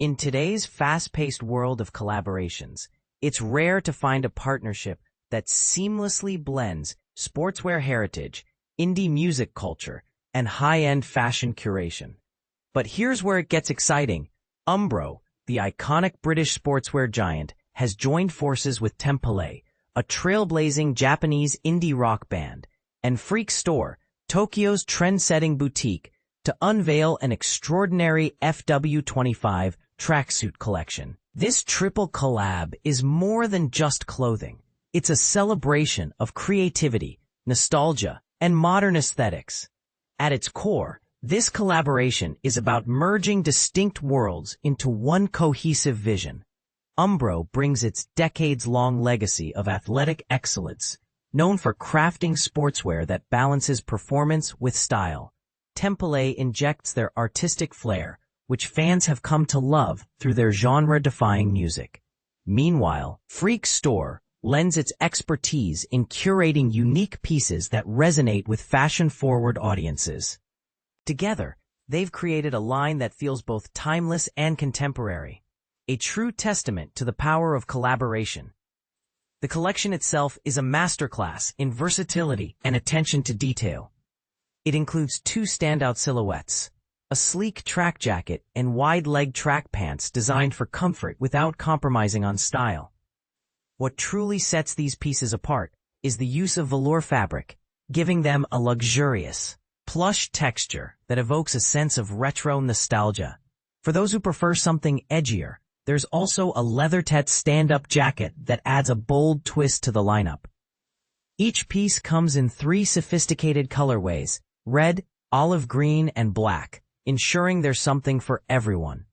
In today's fast-paced world of collaborations, it's rare to find a partnership that seamlessly blends sportswear heritage, indie music culture, and high-end fashion curation. But here's where it gets exciting. Umbro, the iconic British sportswear giant, has joined forces with Tempalay, a trailblazing Japanese indie rock band, and Freak Store, Tokyo's trend-setting boutique, to unveil an extraordinary FW25 tracksuit collection. This triple collab is more than just clothing. It's a celebration of creativity, nostalgia, and modern aesthetics. At its core, this collaboration is about merging distinct worlds into one cohesive vision. Umbro brings its decades-long legacy of athletic excellence, known for crafting sportswear that balances performance with style. Tempalay injects their artistic flair, which fans have come to love through their genre-defying music. Meanwhile, Freak Store lends its expertise in curating unique pieces that resonate with fashion-forward audiences. Together, they've created a line that feels both timeless and contemporary, a true testament to the power of collaboration. The collection itself is a masterclass in versatility and attention to detail. It includes two standout silhouettes, a sleek track jacket and wide-leg track pants designed for comfort without compromising on style. What truly sets these pieces apart is the use of velour fabric, giving them a luxurious, plush texture that evokes a sense of retro nostalgia. For those who prefer something edgier, there's also a leatherette stand-up jacket that adds a bold twist to the lineup. Each piece comes in 3 sophisticated colorways: red, olive green, and black, ensuring there's something for everyone.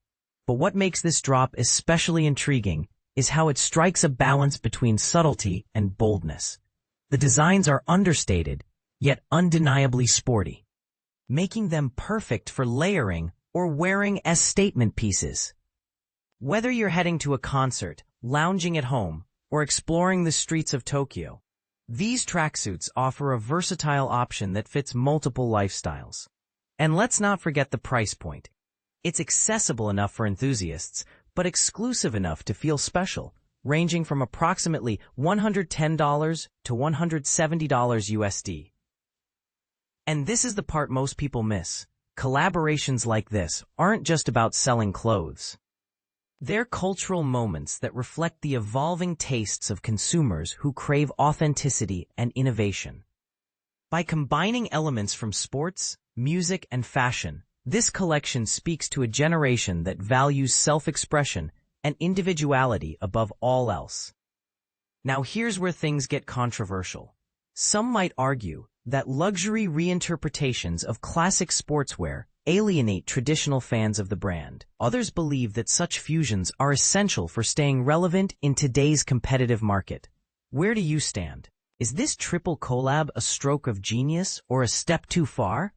But what makes this drop especially intriguing is how it strikes a balance between subtlety and boldness. The designs are understated, yet undeniably sporty, making them perfect for layering or wearing as statement pieces. Whether you're heading to a concert, lounging at home, or exploring the streets of Tokyo, these tracksuits offer a versatile option that fits multiple lifestyles. And let's not forget the price point. It's accessible enough for enthusiasts, but exclusive enough to feel special, ranging from approximately $110 to $170 USD. And this is the part most people miss. Collaborations like this aren't just about selling clothes. They're cultural moments that reflect the evolving tastes of consumers who crave authenticity and innovation. By combining elements from sports, music, and fashion, this collection speaks to a generation that values self-expression and individuality above all else. Now here's where things get controversial. Some might argue that luxury reinterpretations of classic sportswear alienate traditional fans of the brand. Others believe that such fusions are essential for staying relevant in today's competitive market. Where do you stand? Is this triple collab a stroke of genius or a step too far?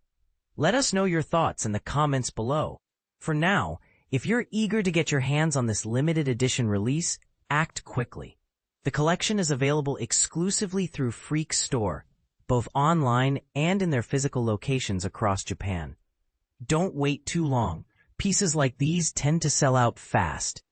Let us know your thoughts in the comments below. For now, if you're eager to get your hands on this limited edition release, act quickly. The collection is available exclusively through Freak Store, both online and in their physical locations across Japan. Don't wait too long. Pieces like these tend to sell out fast.